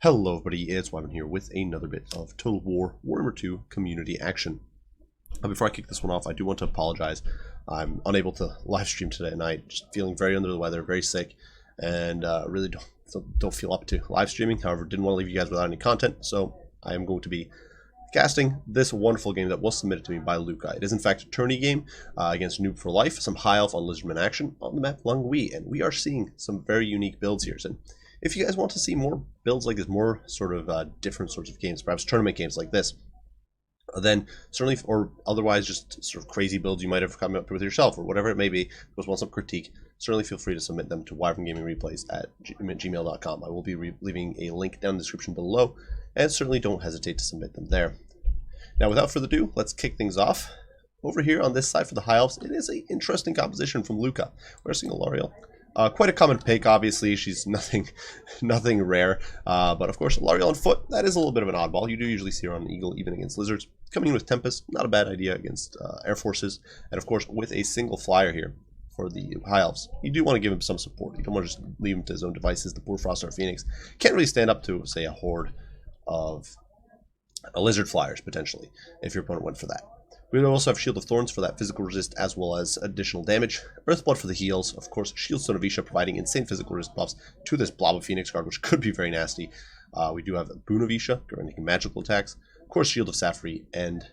Hello everybody, it's Wyvern here with another bit of Total War Warhammer 2 community action. Before I kick this one off, I do want to apologize. I'm unable to live stream today night, just feeling very under the weather, very sick, and really don't feel up to live streaming. However, didn't want to leave you guys without any content, so I am going to be casting this wonderful game that was submitted to me by Luca. It is in fact a tourney game against Noob for Life, some high elf on Lizardmen action on the map Lungwi, and we are seeing some very unique builds here. So if you guys want to see more builds like this, more sort of different sorts of games, perhaps tournament games like this, then certainly, or otherwise just sort of crazy builds you might have come up with yourself or whatever it may be, just want some critique, certainly feel free to submit them to wyverngamingreplays at gmail.com. I will be leaving a link down in the description below, and certainly don't hesitate to submit them there. Now, without further ado, let's kick things off. Over here on this side for the High Elves, it is an interesting composition from Luca. We're seeing a L'Oreal. Quite a common pick, obviously. She's nothing rare. But of course, L'Oreal on foot, that is a little bit of an oddball. You do usually see her on an Eagle, even against Lizards. Coming in with Tempest, not a bad idea against Air Forces. And of course, with a single flyer here for the High Elves, you do want to give him some support. You don't want to just leave him to his own devices. The poor Frost or Phoenix can't really stand up to, say, a horde of Lizard flyers, potentially, if your opponent went for that. We also have Shield of Thorns for that physical resist as well as additional damage. Earthblood for the heals. Of course, Shield Stone of Isha providing insane physical resist buffs to this blob of Phoenix Guard, which could be very nasty. We do have Boon of Isha, granting magical attacks. Of course, Shield of Safri and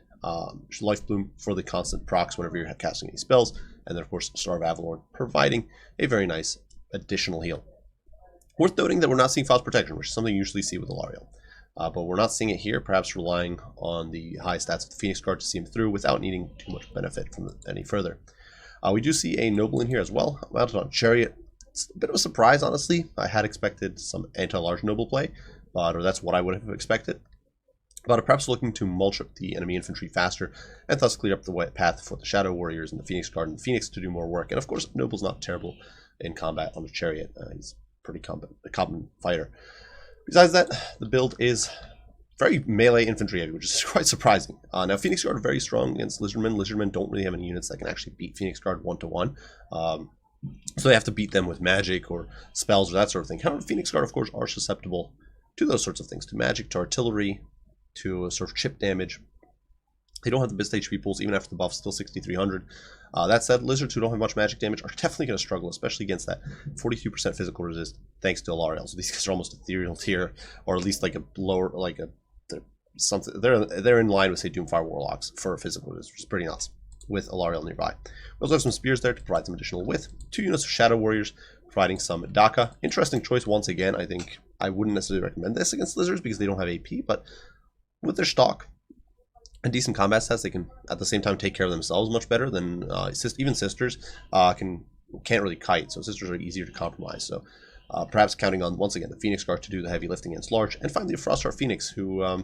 Life Bloom for the constant procs whenever you're casting any spells. And then, of course, Star of Avalorn providing a very nice additional heal. Worth noting that we're not seeing Frost Protection, which is something you usually see with L'Oreal. But we're not seeing it here, perhaps relying on the high stats of the Phoenix Guard to see him through without needing too much benefit from any further. We do see a Noble in here as well, mounted on Chariot. It's a bit of a surprise, honestly. I had expected some anti-large Noble play, or that's what I would have expected. But perhaps looking to mulch up the enemy infantry faster, and thus clear up the path for the Shadow Warriors and the Phoenix Guard and the Phoenix to do more work. And of course, Noble's not terrible in combat on a Chariot. He's pretty a common fighter. Besides that, the build is very melee infantry heavy, which is quite surprising. Now, Phoenix Guard are very strong against Lizardmen. Lizardmen don't really have any units that can actually beat Phoenix Guard 1-to-1. So they have to beat them with magic or spells or that sort of thing. However, Phoenix Guard, of course, are susceptible to those sorts of things. To magic, to artillery, to sort of chip damage. They don't have the best HP pools, even after the buff, still 6,300. That said, Lizards who don't have much magic damage are definitely going to struggle, especially against that 42% physical resist, thanks to L'Oreal. So these guys are almost ethereal tier, or at least like a lower, like a something. They're in line with, say, Doomfire Warlocks for physical resist, which is pretty nice, with L'Oreal nearby. We also have some spears there to provide some additional width. 2 units of Shadow Warriors, providing some Daka. Interesting choice once again. I think I wouldn't necessarily recommend this against Lizards because they don't have AP, but with their stock and decent combat stats, they can at the same time take care of themselves much better than even sisters can't really kite, so sisters are easier to compromise. So perhaps counting on, once again, the Phoenix Guard to do the heavy lifting against large, and finally a Frostheart Phoenix, who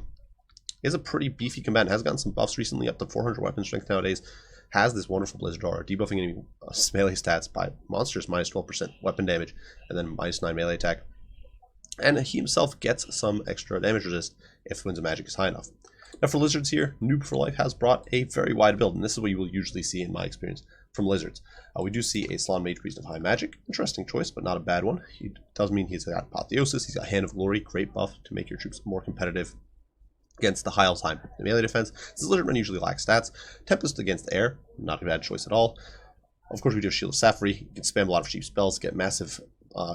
is a pretty beefy combatant, has gotten some buffs recently, up to 400 weapon strength nowadays, has this wonderful Blizzard aura, debuffing enemy melee stats by monsters minus 12% weapon damage, and then minus 9 melee attack. And he himself gets some extra damage resist if Winds of Magic is high enough. Now for Lizards here, Noob for Life has brought a very wide build, and this is what you will usually see in my experience from Lizards. We do see a Salon Mage Priest of High Magic. Interesting choice, but not a bad one. He does mean he's got Apotheosis, he's got Hand of Glory, great buff to make your troops more competitive against the High Elves' high melee defense. This Lizardman usually lacks stats. Tempest against air, not a bad choice at all. Of course, we do have Shield of Safri. You can spam a lot of cheap spells, get massive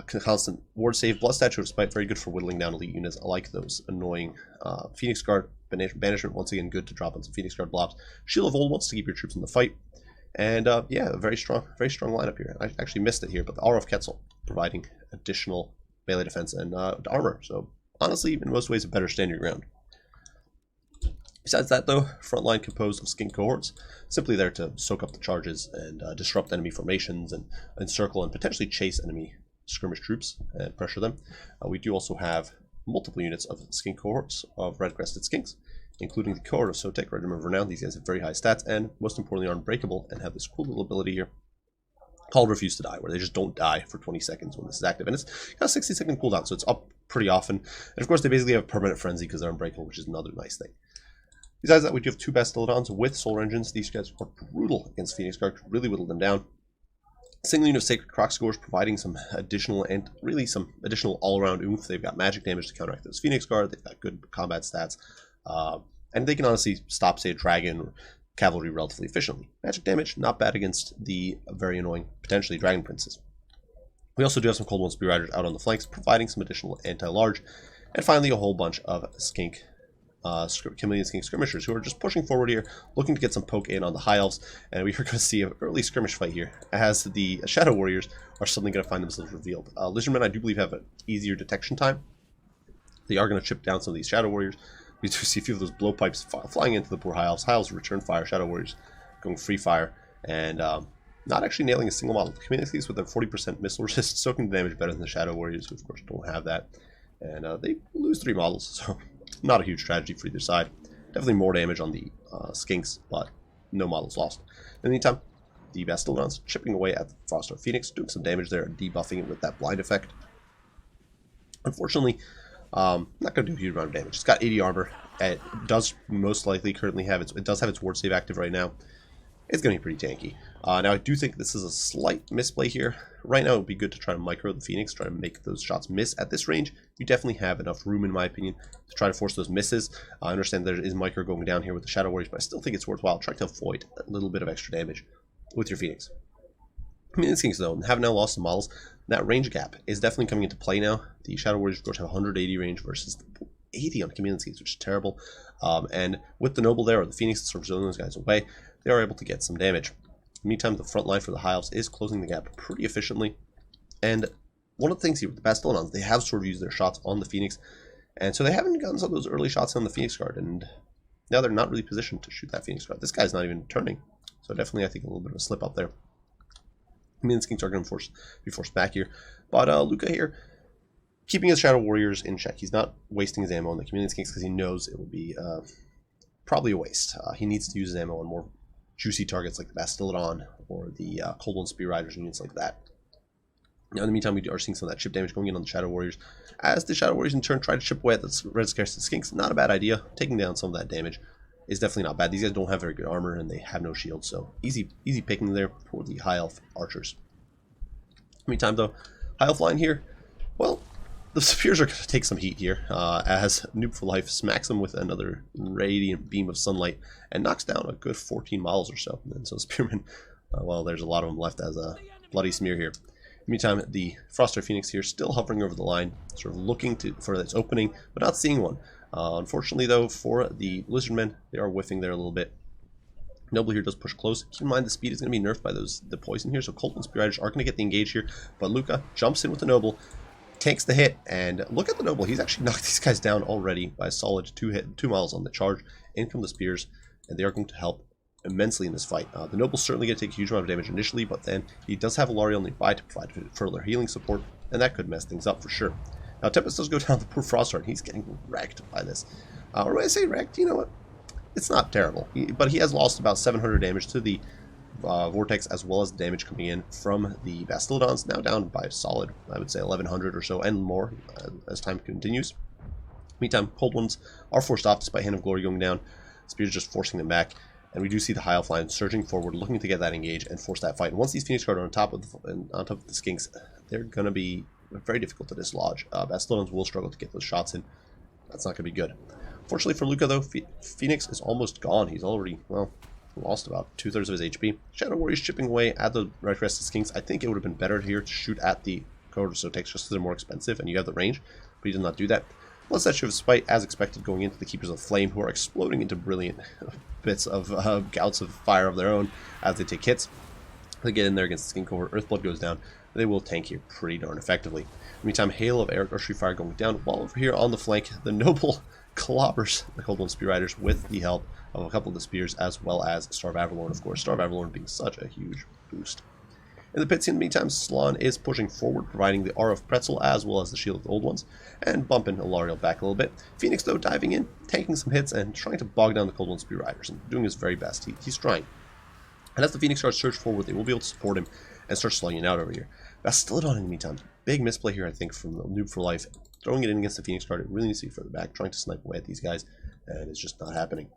constant ward save. Blood Statue of Spite, very good for whittling down elite units. I like those annoying Phoenix Guard. Banishment, once again, good to drop on some Phoenix Guard blobs. Shield of Old Ones to keep your troops in the fight. And yeah, a very strong lineup here. I actually missed it here, but the Aura of Quetzal providing additional melee defense and armor. So honestly, in most ways, a better stand your ground. Besides that, though, frontline composed of skink cohorts, simply there to soak up the charges and disrupt enemy formations and encircle and potentially chase enemy skirmish troops and pressure them. We do also have multiple units of skink cohorts of red-crested skinks, including the cohort of Sotek, Regiment of Renown. These guys have very high stats and, most importantly, are unbreakable and have this cool little ability here called Refuse to Die, where they just don't die for 20 seconds when this is active. And it's got a 60-second cooldown, so it's up pretty often. And of course, they basically have permanent frenzy because they're unbreakable, which is another nice thing. Besides that, we do have 2 Bastillodons with Solar Engines. These guys are brutal against Phoenix Guard, really whittle them down. Single unit of Sacred Croc scores, providing some additional and really some additional all-around oomph. They've got magic damage to counteract those Phoenix Guard. They've got good combat stats. And they can honestly stop, say, a dragon or cavalry relatively efficiently. Magic damage, not bad against the very annoying, potentially, dragon princes. We also do have some Cold One Spear Riders out on the flanks, providing some additional anti-large. And finally, a whole bunch of Chameleon Skink skirmishers who are just pushing forward here, looking to get some poke in on the High Elves. And we are going to see an early skirmish fight here, as the Shadow Warriors are suddenly going to find themselves revealed. Lizardmen, I do believe, have an easier detection time. They are going to chip down some of these Shadow Warriors. We do see a few of those blowpipes flying into the poor High Elves. High Elves return fire, Shadow Warriors going free fire, and not actually nailing a single model. Chameleon Skinks with their 40% missile resist, soaking the damage better than the Shadow Warriors, who of course don't have that. And they lose 3 models, so not a huge tragedy for either side. Definitely more damage on the Skinks, but no models lost. In the meantime, the Bastildons chipping away at the Frostar Phoenix, doing some damage there, debuffing it with that blind effect. Unfortunately, not going to do a huge amount of damage. It's got 80 armor. It does most likely currently have it does have its ward save active right now. It's going to be pretty tanky. Now, I do think this is a slight misplay here. Right now, it would be good to try to micro the Phoenix, try to make those shots miss. At this range, you definitely have enough room, in my opinion, to try to force those misses. I understand there is micro going down here with the Shadow Warriors, but I still think it's worthwhile trying to avoid a little bit of extra damage with your Phoenix. Chameleon Skinks, though, have now lost some models. That range gap is definitely coming into play now. The Shadow Warriors, of course, have 180 range versus 80 on Chameleon Skinks, which is terrible. And with the Noble there, or the Phoenix, sort of zoning those guys away, they are able to get some damage. Meantime, the front line for the High Elves is closing the gap pretty efficiently. And one of the things here with the Bastildons, they have sort of used their shots on the Phoenix. And so they haven't gotten some of those early shots on the Phoenix Guard. And now they're not really positioned to shoot that Phoenix Guard. This guy's not even turning. So definitely, I think, a little bit of a slip up there. Chameleon Skinks are going to be forced back here. But Luca here, keeping his Shadow Warriors in check. He's not wasting his ammo on the Chameleon Skinks because he knows it will be probably a waste. He needs to use his ammo on more juicy targets like the Bastildon or the Cold One Spear Riders, units like that. Now, in the meantime, we are seeing some of that chip damage going in on the Shadow Warriors. As the Shadow Warriors, in turn, try to chip away at the Red Scarce Skinks, not a bad idea. Taking down some of that damage is definitely not bad. These guys don't have very good armor, and they have no shield, so easy picking there for the High Elf archers. Meantime, though, High Elf line here, well, the Spears are going to take some heat here, as Noob for Life smacks them with another radiant beam of sunlight and knocks down a good 14 models or so. And so Spearmen, well, there's a lot of them left as a bloody smear here. Meantime, the Frostar Phoenix here still hovering over the line, sort of looking for its opening, but not seeing one. Unfortunately, though, for the Lizardmen, they are whiffing there a little bit. Noble here does push close. Keep in mind the speed is going to be nerfed by the poison here, so Cold One Spear Riders are going to get the engage here. But Luca jumps in with the Noble, takes the hit, and look at the Noble. He's actually knocked these guys down already by a solid 2 miles on the charge. In come the Spears, and they are going to help immensely in this fight. The Noble's certainly going to take a huge amount of damage initially, but then he does have a Lariel nearby to provide further healing support, and that could mess things up for sure. Now, Tempest does go down the poor Frostar, and he's getting wrecked by this. Or when I say wrecked, you know what? It's not terrible, but he has lost about 700 damage to the Vortex, as well as the damage coming in from the Bastildons, now down by a solid, I would say, 1100 or so, and more as time continues. Meantime, Cold Ones are forced off despite Hand of Glory going down. Spears just forcing them back, and we do see the High Elf line surging forward, looking to get that engage and force that fight. And once these Phoenix Guard are on top of the Skinks, they're going to be very difficult to dislodge. Bastildons will struggle to get those shots in. That's not going to be good. Fortunately for Luca, though, Phoenix is almost gone. He's already, well, lost about 2/3 of his HP. Shadow Warriors chipping away at the Red Crested Skinks. I think it would have been better here to shoot at the Corsotex just because they're more expensive and you have the range, but he did not do that. Plus, that should have spite, as expected, going into the Keepers of Flame, who are exploding into brilliant bits of gouts of fire of their own as they take hits. They get in there against the Skink Cohort. Earthblood goes down. They will tank here pretty darn effectively. Meantime, Hail of Air Archery Fire going down. While over here on the flank, the Noble clobbers the Cold One Spear Riders with the help of a couple of the Spears, as well as Star of Avalorn, of course. Star of Avalorn being such a huge boost. In the pits, in the meantime, Slann is pushing forward, providing the R of Pretzel as well as the Shield of the Old Ones, and bumping Alariel back a little bit. Phoenix, though, diving in, taking some hits, and trying to bog down the Cold One Spear Riders, and doing his very best. He's trying. And as the Phoenix Guards surge forward, they will be able to support him and start slugging out over here. Bastildon, in the meantime, big misplay here, I think, from the Noob for Life. Throwing it in against the Phoenix Guard, it really needs to be further back, trying to snipe away at these guys, and it's just not happening.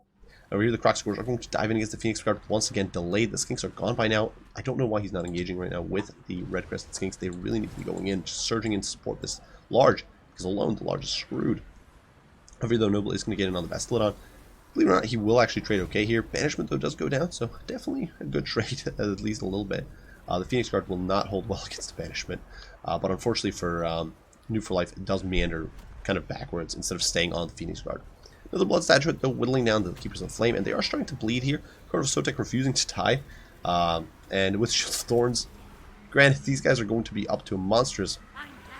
Over here, the Croc Scores are going to dive in against the Phoenix Guard. Once again, delayed. The Skinks are gone by now. I don't know why he's not engaging right now with the Red-Crested Skinks. They really need to be going in, surging in to support this large, because alone, the large is screwed. Over here, though, Noble is going to get in on the Bastiladon. Believe it or not, he will actually trade okay here. Banishment, though, does go down, so definitely a good trade, at least a little bit. The Phoenix Guard will not hold well against the Banishment, but unfortunately for Noob for Life, it does meander kind of backwards instead of staying on the Phoenix Guard. Another Blood Statuette, though, whittling down the Keepers of Flame, and they are starting to bleed here. Court of Sotek refusing to die, and with Shield of Thorns, granted, these guys are going to be up to a monstrous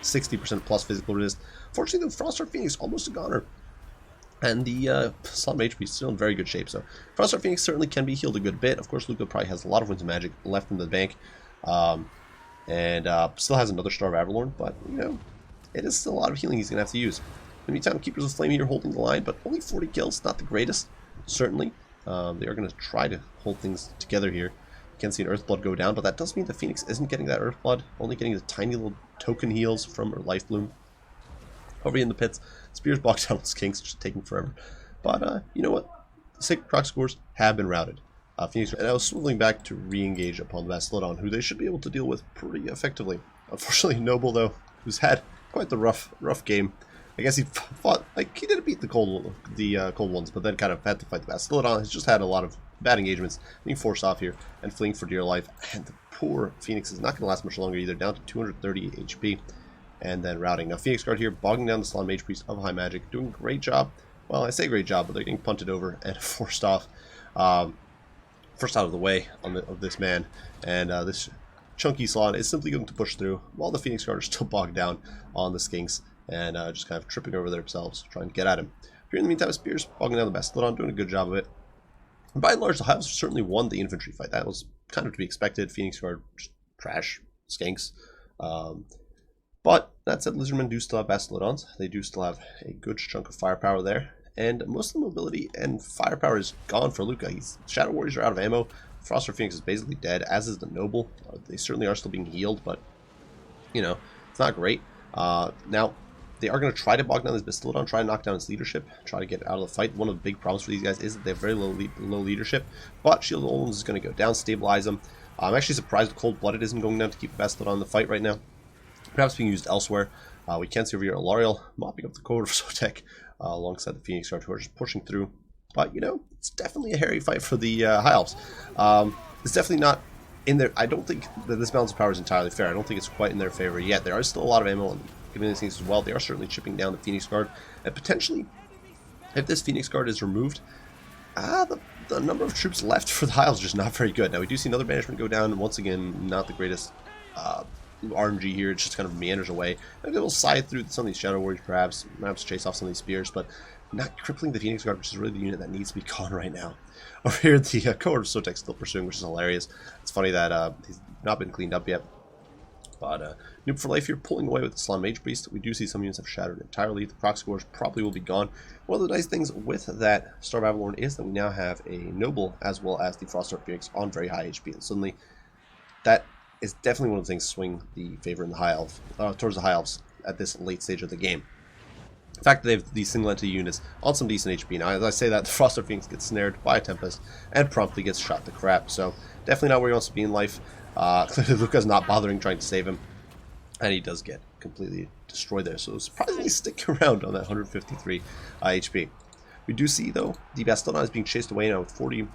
60% plus physical resist. Fortunately, the Frostheart Phoenix almost a goner, and the Slot Mage Priest still in very good shape. So Frostheart Phoenix certainly can be healed a good bit. Of course, Luca probably has a lot of Winds of Magic left in the bank, and still has another Star of Avalorn, but, you know, it is still a lot of healing he's going to have to use. In the meantime, Keepers of Flame here holding the line, but only 40 kills, not the greatest, certainly. They are going to try to hold things together here. You can see an Earthblood go down, but that does mean the Phoenix isn't getting that Earthblood, only getting the tiny little token heals from her Life Bloom. Over in the pits, Spears bogged down with Skinks, just taking forever. But, you know what? The Sacred Croc Scores have been routed. Phoenix, and I was swiveling back to re-engage upon the Bastiladon, who they should be able to deal with pretty effectively. Unfortunately, Noble, though, who's had quite the rough game. I guess he fought, like, he didn't beat the cold ones, but then kind of had to fight the Bastiladon. He's just had a lot of bad engagements, being forced off here and fleeing for dear life. And the poor Phoenix is not going to last much longer either, down to 230 HP, and then routing. Now, Phoenix Guard here, bogging down the Salon Mage Priest of High Magic, doing a great job. Well, I say great job, but they're getting punted over and forced off. First out of the way of this man, and this chunky Salon is simply going to push through, while the Phoenix Guard are still bogged down on the Skinks, and just kind of tripping over themselves, trying to get at him. Here in the meantime, Spears bogging down the Bastiladon, doing a good job of it. And by and large, the Hives certainly won the infantry fight. That was kind of to be expected. Phoenix Guard, just trash, Skinks. But that said, Lizardmen do still have Bastiladons. They do still have a good chunk of firepower there. And most of the mobility and firepower is gone for Luca. Shadow Warriors are out of ammo. Frostheart Phoenix is basically dead, as is the Noble. They certainly are still being healed, but, you know, it's not great. Now, they are going to try to bog down this Bastiladon, try to knock down its leadership, try to get out of the fight. One of the big problems for these guys is that they have very low leadership, but Shield of Olens is going to go down, stabilize them. I'm actually surprised Cold-Blooded isn't going down to keep Bastiladon in the fight right now. Perhaps being used elsewhere. We can see over here Alariel mopping up the Court of Sotek alongside the Phoenix Guard, who are just pushing through. But, you know, it's definitely a hairy fight for the High Elves. It's definitely not in their... I don't think that this balance of power is entirely fair. I don't think it's quite in their favor yet. There are still a lot of ammo and giving these things as well. They are certainly chipping down the Phoenix Guard. And potentially, if this Phoenix Guard is removed, the number of troops left for the High Elves is just not very good. Now, we do see another banishment go down. And once again, not the greatest RNG here. It just kind of meanders away. Maybe it'll side through some of these Shadow Warriors, perhaps chase off some of these spears, but not crippling the Phoenix Guard, which is really the unit that needs to be gone right now. Over here, the Cohort of Sotek still pursuing, which is hilarious. It's funny that he's not been cleaned up yet. But Noob for Life here, pulling away with the Salon Mage Priest. We do see some units have shattered entirely. The Croc Scores probably will be gone. One of the nice things with that Star of Avalorn is that we now have a Noble as well as the Frostheart Phoenix on very high HP. And suddenly, that is definitely one of the things swing the favor in the High Elf, towards the High Elves at this late stage of the game. The fact that they have these single entity units on some decent HP. Now, as I say that, the Frostheart Phoenix gets snared by a Tempest and promptly gets shot to crap. So, definitely not where he wants to be in life. Clearly, Luca's not bothering trying to save him, and he does get completely destroyed there. So, surprisingly stick around on that 153 HP. We do see, though, the Bastiladon is being chased away now with 40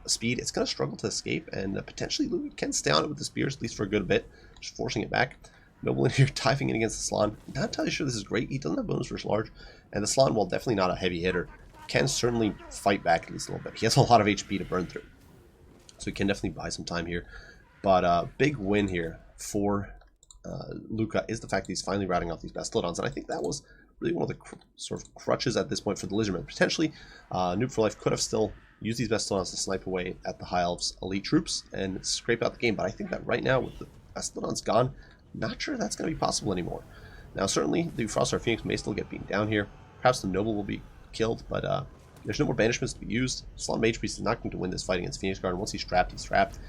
speed. It's going to struggle to escape, and potentially Luca can stay on it with the spears, at least for a good bit, just forcing it back. Noble in here diving in against the Salon. Not entirely sure this is great. He doesn't have bonus versus large, and the Salon, while definitely not a heavy hitter, can certainly fight back at least a little bit. He has a lot of HP to burn through, so he can definitely buy some time here. But big win here for Luca is the fact that he's finally routing off these Bastiladons, and I think that was really one of the sort of crutches at this point for the Lizardmen. Potentially, Noob for Life could have still used these Bastiladons to snipe away at the High Elves' elite troops and scrape out the game, but I think that right now, with the Bastiladons gone, not sure that's going to be possible anymore. Now, certainly, the Frostheart Phoenix may still get beaten down here. Perhaps the Noble will be killed, but there's no more banishments to be used. Salon Mage Priest is not going to win this fight against Phoenix Guard, and once he's trapped, he's trapped.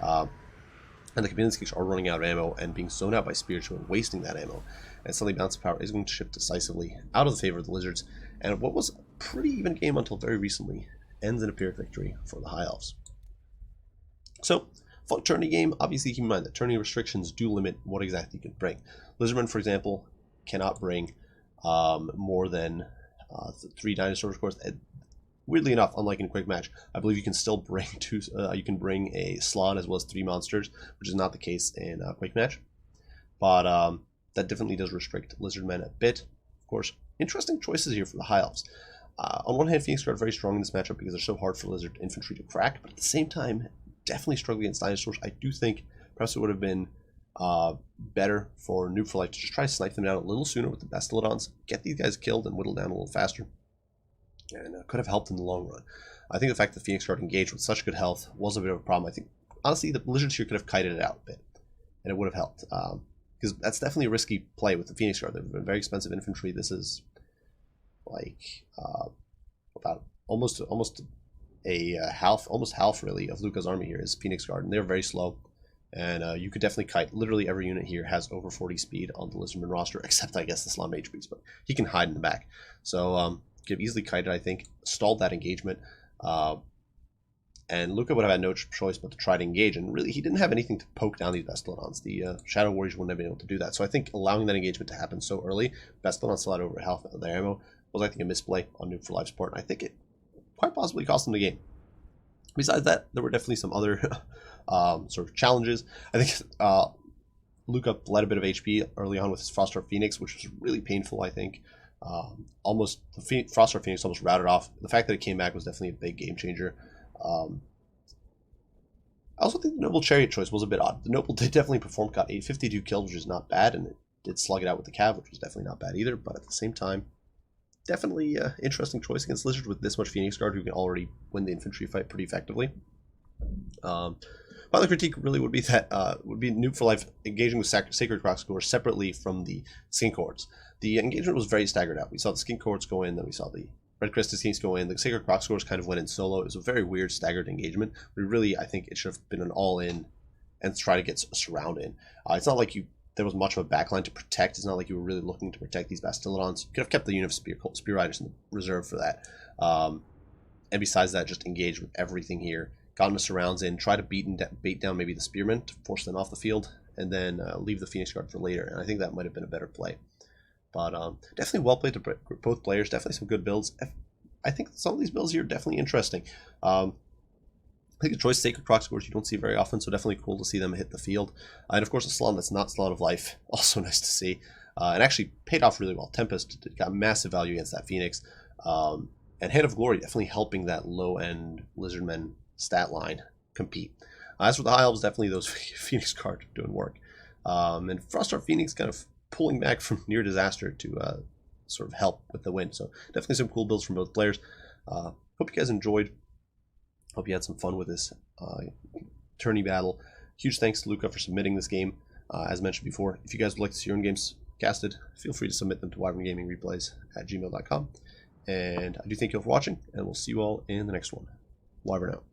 And the Chameleon Skinks are running out of ammo and being sown out by spears who are wasting that ammo. And suddenly, balance of power is going to shift decisively out of the favor of the Lizards. And what was a pretty even game until very recently ends in a Pyrrhic victory for the High Elves. So, for tourney game, obviously keep in mind that tourney restrictions do limit what exactly you can bring. Lizardmen, for example, cannot bring more than 3 dinosaurs, of course. Weirdly enough, unlike in a quick match, I believe you can still bring you can bring a Slon as well as 3 monsters, which is not the case in a quick match. But that definitely does restrict Lizardmen a bit. Of course, interesting choices here for the High Elves. On one hand, Phoenix Guard are very strong in this matchup because they're so hard for Lizard infantry to crack, but at the same time, definitely struggle against dinosaurs. I do think perhaps it would have been better for Noob for Life to just try to snipe them down a little sooner with the Bastiladons, get these guys killed and whittle down a little faster, and could have helped in the long run. I think the fact that Phoenix Guard engaged with such good health was a bit of a problem. I think, honestly, the Lizards here could have kited it out a bit, and it would have helped. Because that's definitely a risky play with the Phoenix Guard. They're very expensive infantry. This is like about almost half really of Luca's army here is Phoenix Guard, and they're very slow. And you could definitely kite. Literally every unit here has over 40 speed on the Lizardman roster, except I guess the Slum Mage Beast, but he can hide in the back. So could have easily kited, I think, stalled that engagement. And Luca would have had no choice but to try to engage, and really he didn't have anything to poke down these Bastiladons. The Shadow Warriors wouldn't have been able to do that. So I think allowing that engagement to happen so early, Bastiladons still had over half of their ammo, was I think a misplay on Noob for Life's part, and I think it quite possibly cost them the game. Besides that, there were definitely some other sort of challenges. I think Luca bled a bit of HP early on with his Frostheart Phoenix, which was really painful, I think. The Frostheart Phoenix almost routed off. The fact that it came back was definitely a big game changer. I also think the Noble Chariot choice was a bit odd. The Noble did definitely perform, got 852 kills, which is not bad, and it did slug it out with the Cav, which was definitely not bad either, but at the same time, definitely interesting choice against Lizard with this much Phoenix Guard who can already win the infantry fight pretty effectively. My other critique really would be that would be Noob for Life engaging with Sacred Croc Scores separately from the Skin Cohorts. The engagement was very staggered out. We saw the Skin Cohorts go in, then we saw the Red Crested Skinks go in. The Sacred Croc Scores kind of went in solo. It was a very weird staggered engagement. But really, I think it should have been an all-in and try to get a surround in. It's not like there was much of a backline to protect. It's not like you were really looking to protect these Bastiladons. You could have kept the unit of Spear Riders in the reserve for that. And besides that, just engage with everything here. Gotten the surrounds in, try to bait down maybe the Spearmen to force them off the field, and then leave the Phoenix Guard for later. And I think that might have been a better play. But definitely well played to both players. Definitely some good builds. I think some of these builds here are definitely interesting. I think the choice of Sacred Croc Scores you don't see very often, so definitely cool to see them hit the field. And of course a Slon that's not Slon of Life, also nice to see. And actually paid off really well. Tempest got massive value against that Phoenix. And Hand of Glory definitely helping that low-end Lizardmen stat line compete. As for the High Elves, definitely those Phoenix cards doing work. And Frostheart Phoenix kind of pulling back from near disaster to sort of help with the win. So definitely some cool builds from both players. Hope you guys enjoyed. Hope you had some fun with this tourney battle. Huge thanks to Luca for submitting this game. As mentioned before, if you guys would like to see your own games casted, feel free to submit them to wyverngamingreplays@gmail.com. And I do thank you all for watching, and we'll see you all in the next one. Wyvern out.